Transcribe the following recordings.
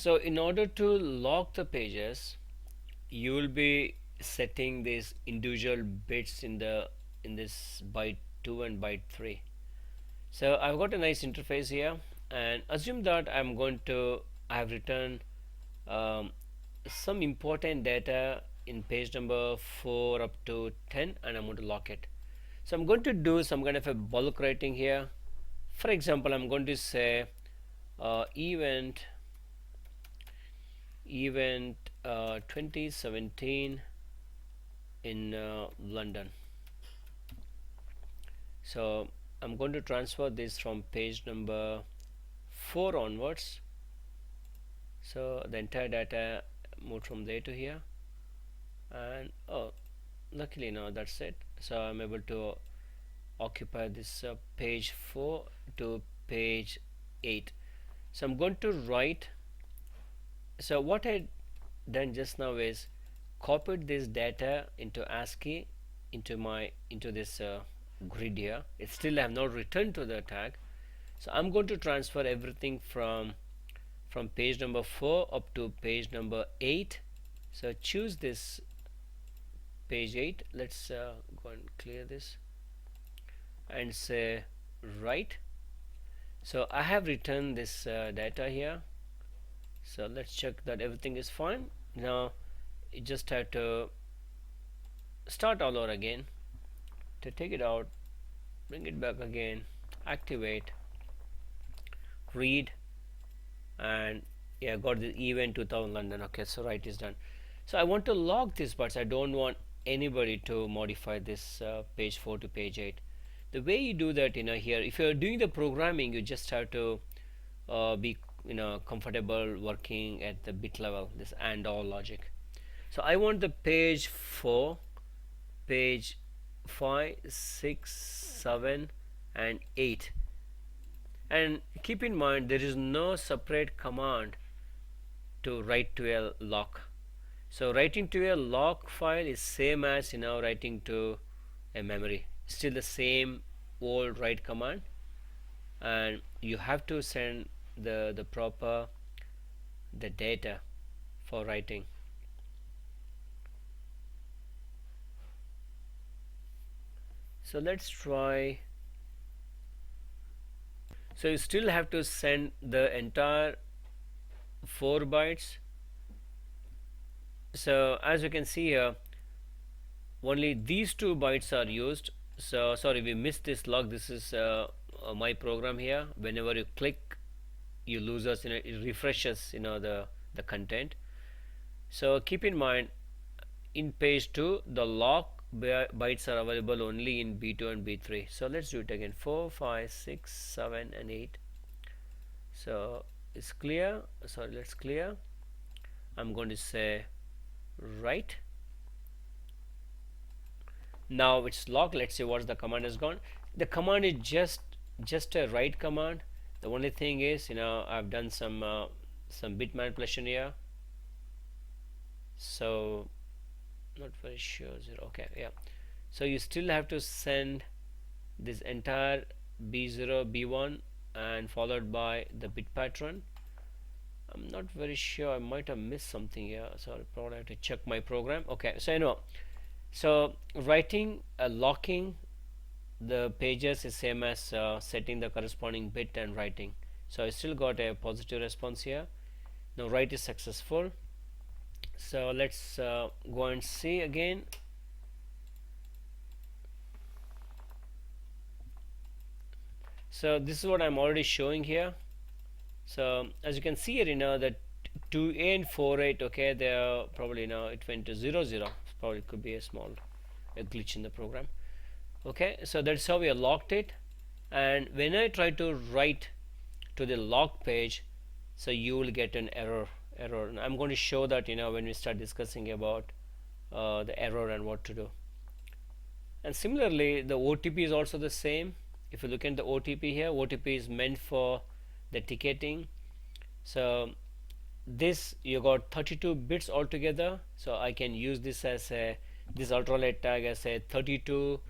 So in order to lock the pages, you will be setting these individual bits in this byte 2 and byte 3. So I've got a nice interface here, and assume that I have written um, some important data in page number 4 up to 10, and I'm going to lock it. So I'm going to do some kind of a bulk writing here. For example, I'm going to say event 2017 in London. So I'm going to transfer this from page number 4 onwards. So the entire data moved from there to here, and oh, luckily now that's it. So I'm able to occupy this page 4 to page 8. So I'm going to write. So what I done just now is copied this data into ASCII into this grid here. It still I have not returned to the tag. So I'm going to transfer everything from page number 4 up to page number 8. So choose this page 8. Let's go and clear this and say write. So I have written this data here. So let's check that everything is fine. Now you just have to start all over again. To take it out, bring it back again, activate, read, and yeah, got the event 2000 London. Okay, so write is done. So I want to log this, but I don't want anybody to modify this page 4 to page 8. The way you do that, here, if you're doing the programming, you just have to be comfortable working at the bit level, this and all logic. So I want the page 4, page 5, 6, 7 and 8, and keep in mind there is no separate command to write to a lock. So writing to a lock file is same as writing to a memory, still the same old write command, and you have to send the proper the data for writing. So let's try. So you still have to send the entire 4 bytes. So as you can see here, only these 2 bytes are used. So sorry, we missed this log. This is my program here. Whenever you click, you lose us. It refreshes the content. So keep in mind, in page 2 the lock bytes are available only in B2 and B3. So let's do it again. 4, 5, 6, 7 and 8. So it's clear. Sorry, let's clear. I'm going to say write. Now it's locked. Let's see what the command has gone. The command is just a write command. The only thing is, I've done some bit manipulation here. So not very sure. Okay, yeah. So you still have to send this entire B0, B1 and followed by the bit pattern. I'm not very sure. I might have missed something here. So I'll probably have to check my program. Okay, so so writing, locking the pages is same as setting the corresponding bit and writing. So I still got a positive response here. Now write is successful. So let's go and see again. So this is what I'm already showing here. So as you can see here, that 2A and 4.8, okay, they are probably it went to 0.0. Probably could be a glitch in the program. Okay, so that's how we have locked it. And when I try to write to the lock page, so you will get an error. And I'm going to show that when we start discussing about the error and what to do. And similarly, the OTP is also the same. If you look at the OTP here, OTP is meant for the ticketing. So this, you got 32 bits altogether. So I can use this as this ultralight tag as a 32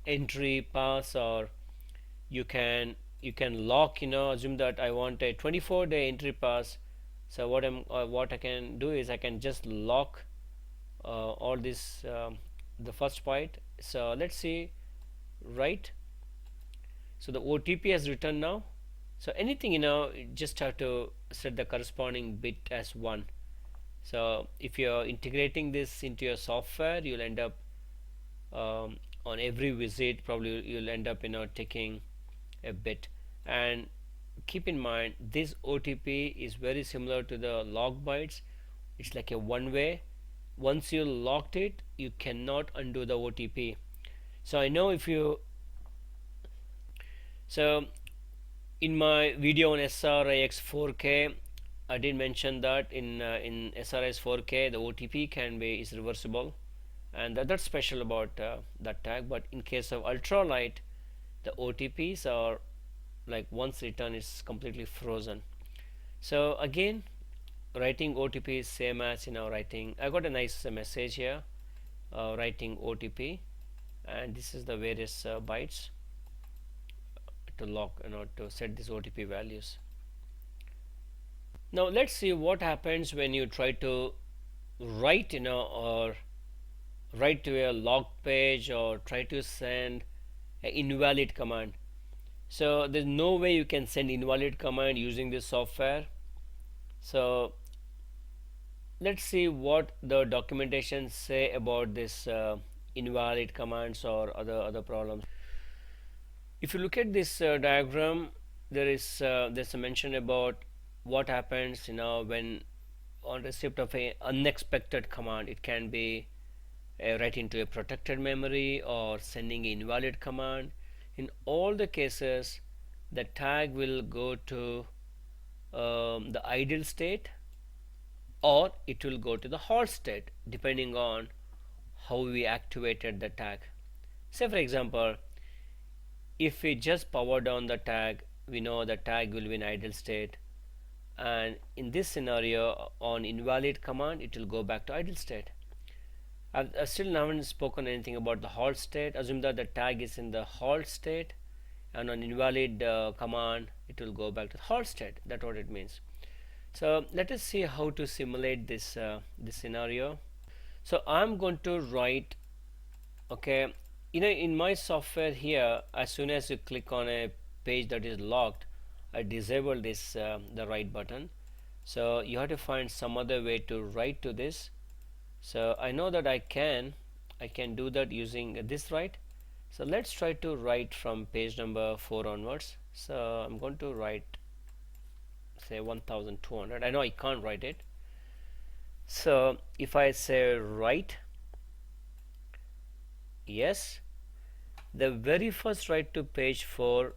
entry pass, or you can lock, assume that I want a 24-day entry pass, So what I can do is I can just lock all this the first byte. So let's see, right? So the OTP has returned now. So anything, you just have to set the corresponding bit as 1. So if you're integrating this into your software, you'll end up on every visit probably you'll end up taking a bit. And keep in mind, this OTP is very similar to the log bytes. It's like a one way. Once you locked it, you cannot undo the OTP. So I know if you so in my video on SRIX 4K, I did mention that in SRIX 4K the OTP is reversible, and that's special about that tag. But in case of ultralight, the OTPs are like once returned is completely frozen. So again, writing OTP is same as writing. I got a nice message here, writing OTP, and this is the various bytes to lock, to set these OTP values. Now let's see what happens when you try to write, or write to a log page or try to send an invalid command. So there's no way you can send invalid command using this software. So let's see what the documentation say about this invalid commands or other problems. If you look at this diagram, there's a mention about what happens when on receipt of a unexpected command. It can be write into a protected memory or sending an invalid command. In all the cases, the tag will go to the idle state, or it will go to the halt state depending on how we activated the tag. Say for example, if we just power down the tag, we know the tag will be in idle state, and in this scenario on invalid command it will go back to idle state. I still haven't spoken anything about the halt state. Assume that the tag is in the halt state, and on invalid command it will go back to the halt state. That's what it means. So let us see how to simulate this scenario. So I'm going to write, okay, in my software here, as soon as you click on a page that is locked, I disable this the write button. So you have to find some other way to write to this. So I know that I can do that using this write. So let's try to write from page number 4 onwards. So I'm going to write, say, 1200. I know I can't write it. So if I say write, yes, the very first write to page 4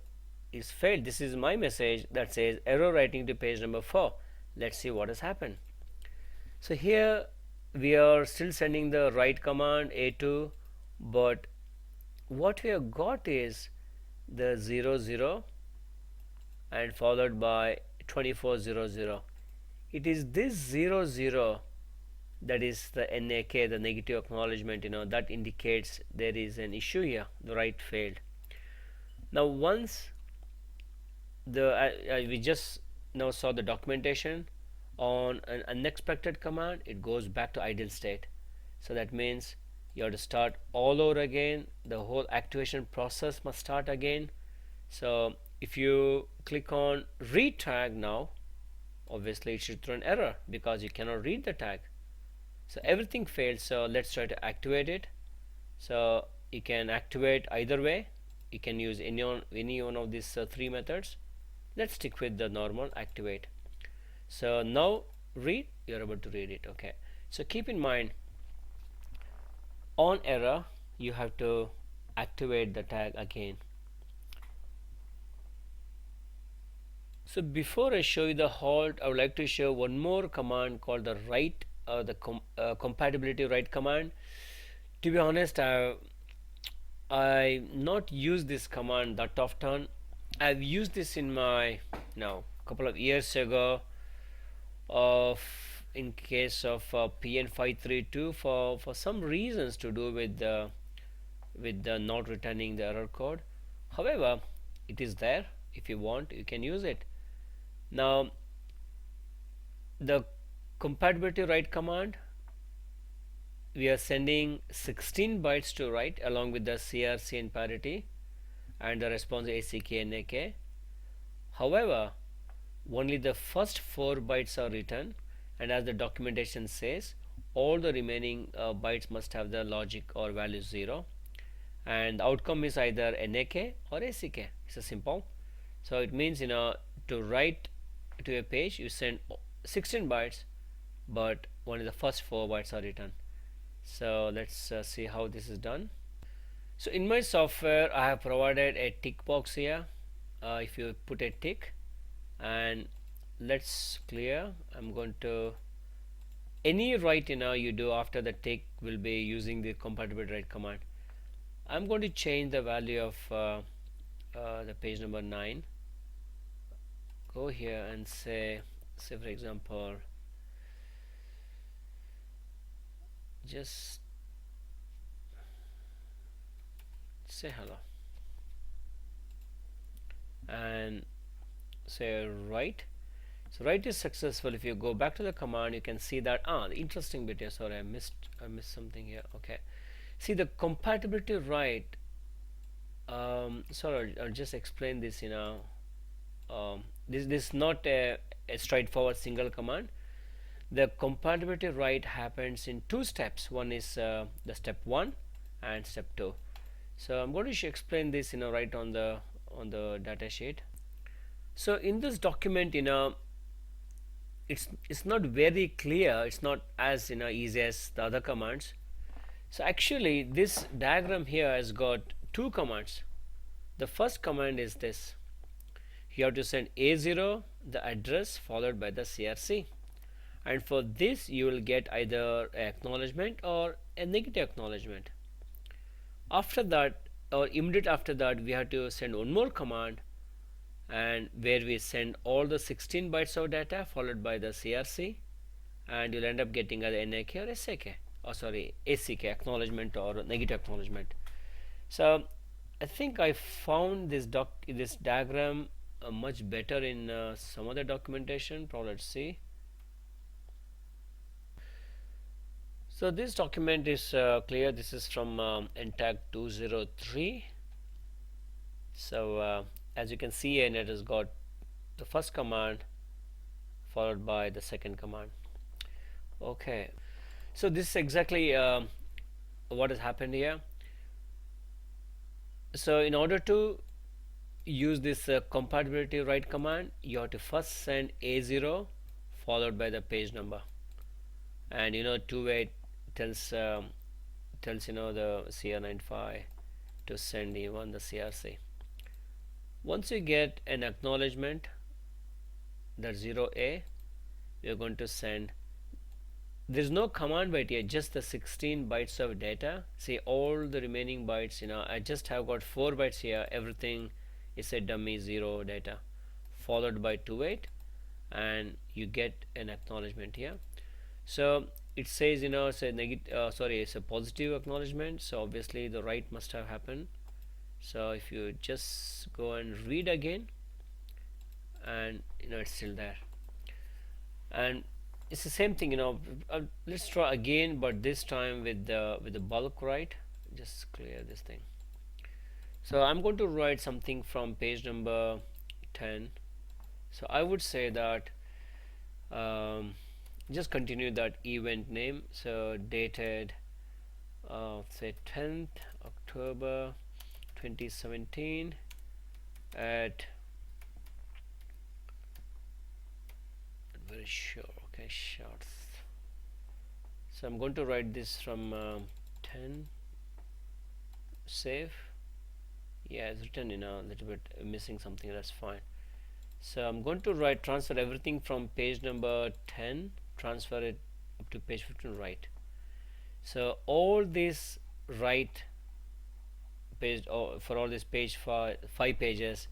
is failed. This is my message that says error writing to page number 4. Let's see what has happened. So here we are still sending the write command A2, but what we have got is the 00 and followed by 2400. It is this 00 that is the NAK, the negative acknowledgement, that indicates there is an issue here. The write failed. Now once we just now saw the documentation, on an unexpected command it goes back to idle state. So that means you have to start all over again. The whole activation process must start again. So if you click on read tag now, obviously it should throw an error because you cannot read the tag. So everything failed. So let's try to activate it. So you can activate either way. You can use any one of these 3 methods. Let's stick with the normal activate. So now read, you're able to read it. Okay, so keep in mind, on error you have to activate the tag again. So before I show you the halt, I would like to show one more command called the write, compatibility write command. To be honest, I not use this command that often. I've used this in my couple of years ago in case of PN532 for some reasons to do with the not returning the error code. However, it is there. If you want, you can use it. Now the compatibility write command, we are sending 16 bytes to write along with the CRC and parity and the response ACK and NAK. However, only the first 4 bytes are written, and as the documentation says, all the remaining bytes must have the logic or value 0, and the outcome is either NAK or ACK. It's a simple. So it means, to write to a page you send 16 bytes, but only the first 4 bytes are written. So let's see how this is done. So in my software I have provided a tick box here. If you put a tick, and let's clear, I'm going to, any write you do after the tick will be using the compatibility write command. I'm going to change the value of the page number 9. Go here and say for example, just say hello and say write. So write is successful. If you go back to the command, you can see that the interesting bit here. Sorry, I missed something here. Okay, see the compatibility write. Sorry, I'll just explain this. This is not a straightforward single command. The compatibility write happens in 2 steps. One is the step 1 and step 2. So I'm going to explain this right on the data sheet. So in this document, it's not very clear. It's not as easy as the other commands. So actually this diagram here has got 2 commands. The first command is this. You have to send A0, the address, followed by the CRC, and for this you will get either an acknowledgement or a negative acknowledgement. After that, or immediate after that, we have to send one more command, and where we send all the 16 bytes of data followed by the CRC, and you'll end up getting either NAK or SAK, or sorry, ACK, acknowledgement or negative acknowledgement. So I think I found this diagram much better in some other documentation. Probably, let's see. So this document is clear. This is from NTAG 203. So as you can see, and it has got the first command followed by the second command. Okay, so this is exactly what has happened here. So in order to use this compatibility write command, you have to first send A0 followed by the page number, and two-way tells the CR95 to send even the CRC. Once you get an acknowledgement, that 0A, we are going to send. There is no command byte here, just the 16 bytes of data. See, all the remaining bytes, I just have got 4 bytes here. Everything is a dummy 0 data, followed by 28, and you get an acknowledgement here. So it says it's a it's a positive acknowledgement, so obviously the write must have happened. So if you just go and read again, and it's still there, and it's the same thing. Let's try again, but this time with the bulk write. Just clear this thing. So I'm going to write something from page number 10. So I would say that just continue that event name. So dated say 10th October 2017 at, very sure, okay, shorts. So I'm going to write this from 10, save. Yeah, it's written a little bit missing something, that's fine. So I'm going to transfer everything from page number 10, transfer it up to page 15, write. So all this write page, for all this page for 5 pages,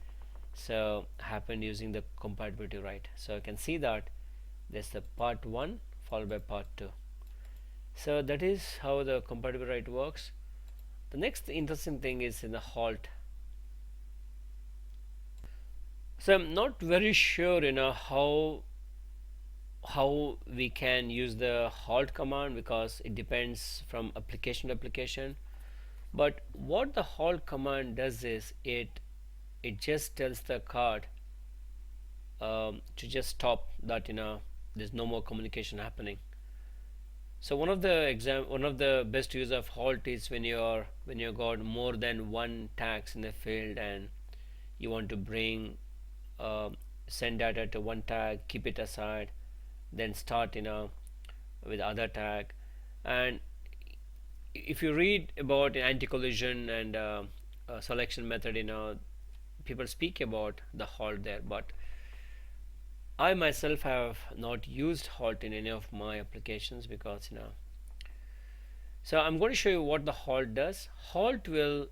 so happened using the compatibility write. So you can see that there's the part 1 followed by part 2. So that is how the compatibility write works. The next interesting thing is in the halt. So I'm not very sure how how we can use the halt command, because it depends from application to application. But what the halt command does is it just tells the card to just stop that, there's no more communication happening. So one of the best use of halt is when you got more than one tags in the field, and you want to bring uh, send data to one tag, keep it aside, then start with other tag. And if you read about anti-collision and selection method, people speak about the halt there, but I myself have not used halt in any of my applications, because so I'm going to show you what the halt does. Halt will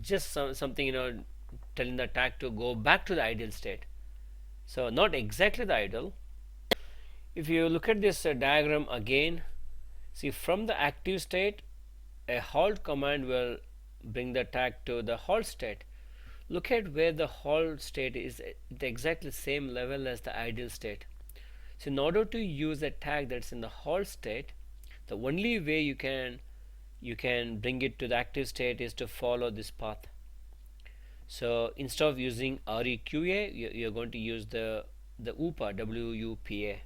just something, telling the tag to go back to the ideal state. So not exactly the ideal. If you look at this diagram again, see, from the active state, a halt command will bring the tag to the halt state. Look at where the halt state is at the exactly same level as the ideal state. So in order to use a tag that's in the halt state, the only way you can bring it to the active state is to follow this path. So instead of using REQA, you're going to use the WUPA, WUPA.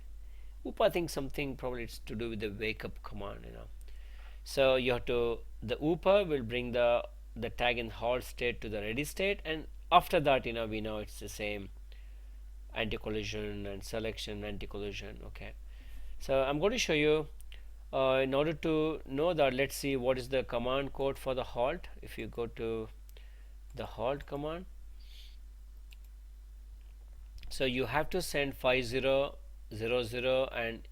WUPA, I think something probably it's to do with the wake up command, So you have to, the WUPA will bring the tag in halt state to the ready state, and after that, we know it's the same anti-collision and selection anti-collision. Okay, so I'm going to show you in order to know that. Let's see what is the command code for the halt. If you go to the halt command, so you have to send 5000, and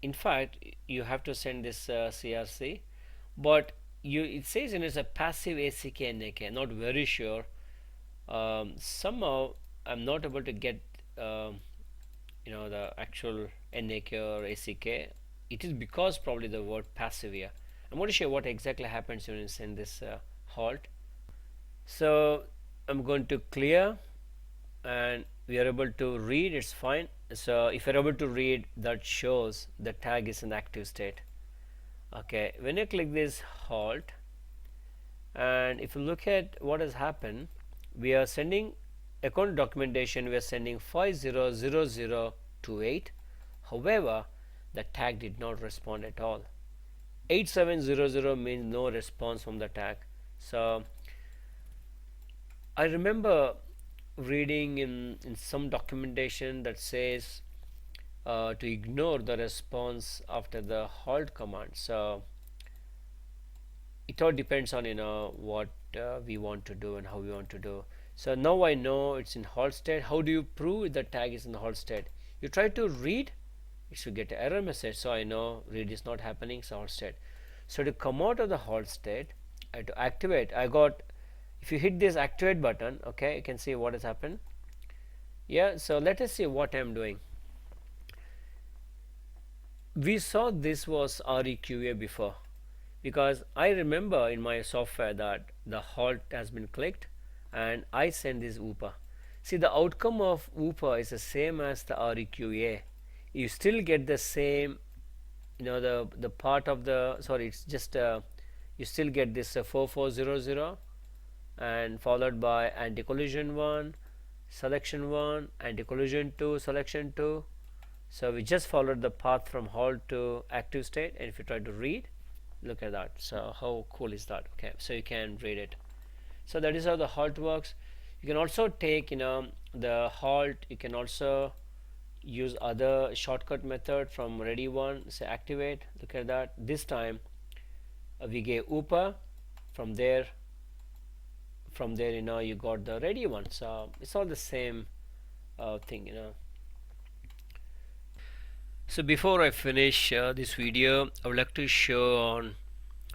in fact you have to send this CRC, but it says it's a passive ACK NAK. Not very sure. Somehow I'm not able to get the actual NAK or ACK. It is because probably the word passive here. I'm going to show you what exactly happens when you send this halt. So I'm going to clear, and we are able to read. It's fine. So if you're able to read, that shows the tag is in active state. Okay, when you click this halt, and if you look at what has happened, we are sending account documentation, we are sending 500028. However, the tag did not respond at all. 8700 means no response from the tag. So I remember reading in some documentation that says to ignore the response after the halt command. So it all depends on what we want to do and how we want to do. So now I know it's in halt state. How do you prove the tag is in the halt state? You try to read, it should get an error message, so I know read is not happening, so halt state. So to come out of the halt state, I have to activate. If you hit this activate button, okay, you can see what has happened. Yeah, so let us see what I am doing. We saw this was REQA before, because I remember in my software that the halt has been clicked and I send this WUPA. See, the outcome of WUPA is the same as the REQA. You still get the same, the part of the, sorry, it's just you still get this 4400 and followed by anti-collision 1, selection 1, anti-collision 2, selection 2. So we just followed the path from halt to active state, and if you try to read, look at that. So how cool is that? Okay, so you can read it. So that is how the halt works. You can also take the halt, you can also use other shortcut method from ready one, say activate. Look at that. This time we gave UPA. From there you got the ready one. So it's all the same thing. So before I finish this video, I would like to show on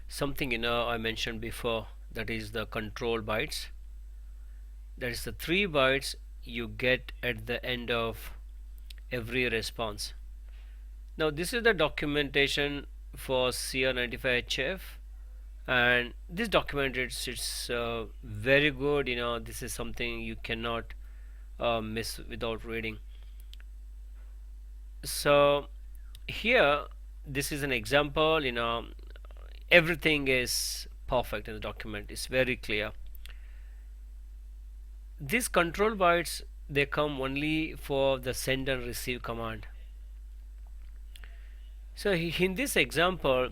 something I mentioned before, that is the control bytes. That is the 3 bytes you get at the end of every response. Now this is the documentation for CR95HF, and this document it's very good. This is something you cannot miss without reading. So here, this is an example. Everything is perfect in the document. It's very clear. These control bytes, they come only for the send and receive command. So in this example,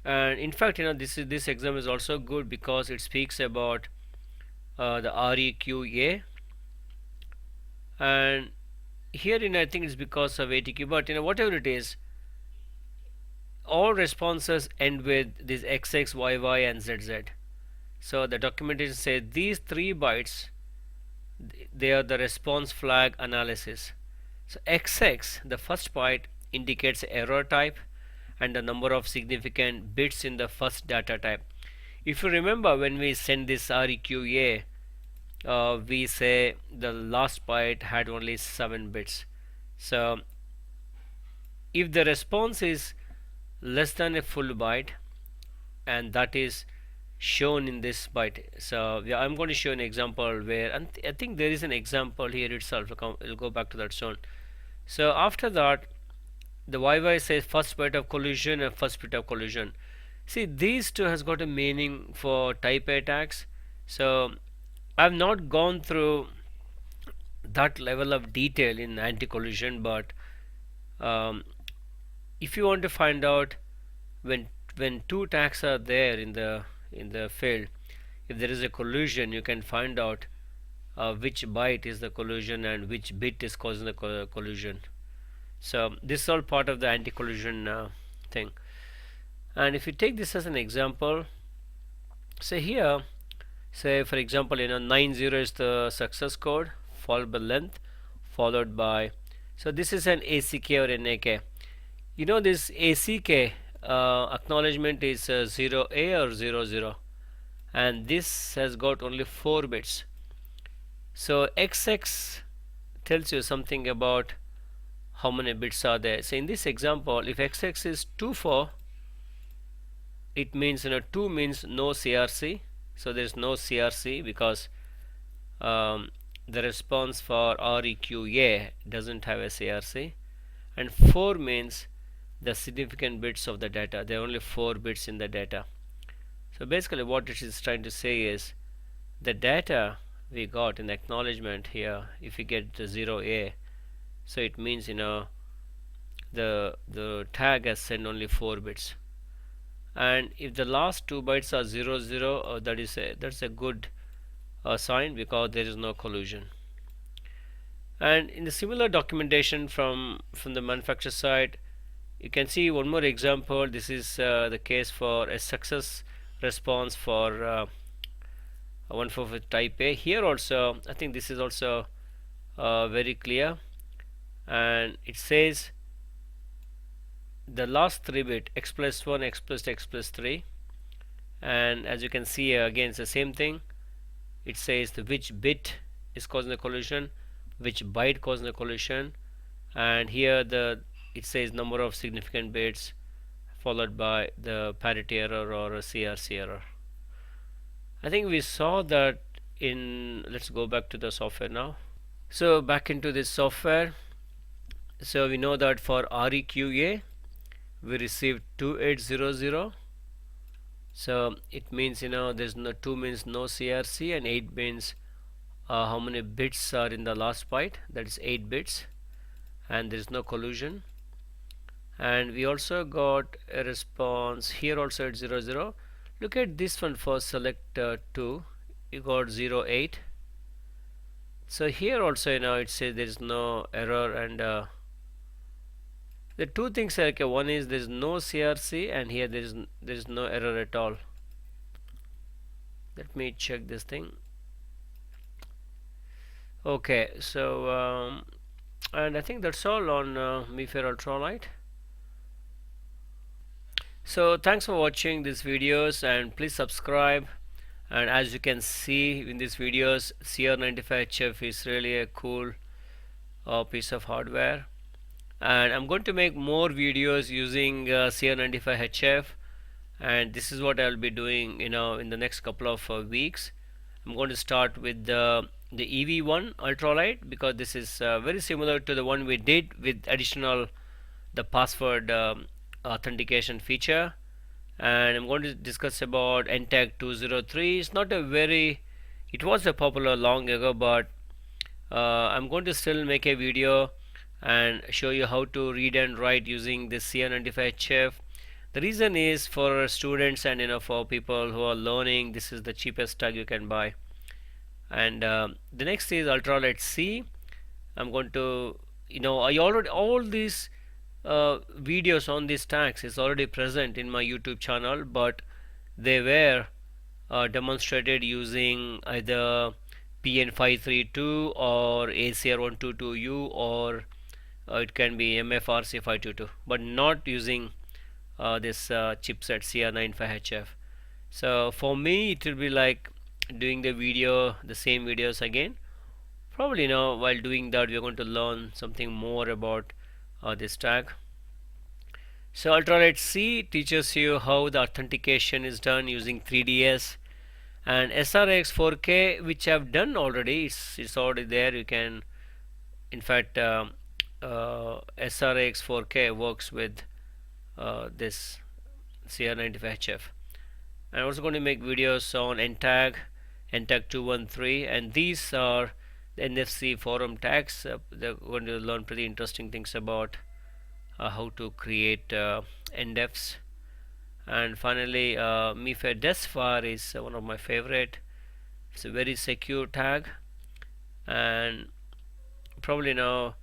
and in fact, this example is also good because it speaks about the REQA, and here I think it's because of ATQ, but whatever it is, all responses end with this XX, YY, and ZZ. So the documentation says these 3 bytes, they are the response flag analysis. So XX, the first byte, indicates error type and the number of significant bits in the first data type. If you remember, when we send this REQA, we say the last byte had only 7 bits. So if the response is less than a full byte, and that is shown in this byte. So yeah, I'm going to show an example where, and I think there is an example here itself. We'll go back to that soon. So after that, the YY says first byte of collision and first bit of collision. See, these two has got a meaning for type A tags. So I've not gone through that level of detail in anti-collision, but if you want to find out when 2 tags are there in the field, if there is a collision, you can find out which byte is the collision and which bit is causing the collision. So this is all part of the anti-collision thing. And if you take this as an example, say here, say for example, 90 is the success code, followed by length, followed by, so this is an ACK or NAK. This ACK acknowledgement is 0A or 00, and this has got only 4 bits. So XX tells you something about how many bits are there. So in this example, if XX is 24, it means 2 means no CRC. So there is no CRC because the response for REQA doesn't have a CRC, and 4 means the significant bits of the data. There are only 4 bits in the data. So basically what it is trying to say is the data we got in the acknowledgement here, if you get the 0A, so it means the tag has sent only 4 bits, and if the last 2 bytes are 00, that's a good sign because there is no collision. And in the similar documentation from the manufacturer side, you can see one more example. This is the case for a success response for 144 type A. Here also, I think this is also very clear, and it says the last 3 bit x plus 1, x plus 2, x plus 3, and as you can see again it's the same thing. It says which bit is causing the collision, which byte causing the collision, and here it says number of significant bits followed by the parity error or a CRC error. I think we saw that in, let's go back to the software now. So back into this software, so we know that for REQA we received 2800. So it means there's 2 means no CRC, and 8 means how many bits are in the last byte, that is 8 bits, and there is no collision. And we also got a response here also at 00. Look at this one for select 2, you got 08. So here also it says there is no error, and the 2 things are okay. One is there is no CRC, and here there is no error at all. Let me check this thing. Okay, so and I think that's all on Mifare Ultralight. So thanks for watching these videos, and please subscribe. And as you can see in these videos, CR95HF is really a cool piece of hardware, and I'm going to make more videos using CR95HF, and this is what I'll be doing in the next couple of weeks. I'm going to start with the the EV1 ultralight, because this is very similar to the one we did with additional the password authentication feature. And I'm going to discuss about NTAG 203. It's not a very, it was a popular long ago, but I'm going to still make a video and show you how to read and write using this CR95HF. The reason is for students and for people who are learning, this is the cheapest tag you can buy. And the next is Ultralight C. I'm going to, I already, all these videos on these tags is already present in my YouTube channel, but they were demonstrated using either PN532 or ACR122U, or it can be MFRC522, but not using this chipset CR95HF. So for me it will be like doing the same videos again. Probably now while doing that we are going to learn something more about this tag. So Ultralight C teaches you how the authentication is done using 3DS, and SRX 4K, which I've done already, it's already there. You can, in fact, SRX 4K works with this CR95HF. I'm also going to make videos on NTAG 213, and these are the NFC forum tags. They're going to learn pretty interesting things about how to create NDEFs. And finally, Mifare Desfar is one of my favorite. It's a very secure tag, and probably now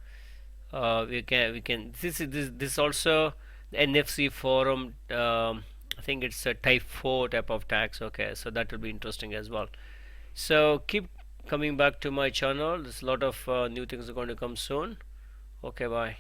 we can this also the NFC forum. I think it's a type 4 type of tags. Okay, so that will be interesting as well. So keep coming back to my channel. There's a lot of new things are going to come soon. Okay, bye.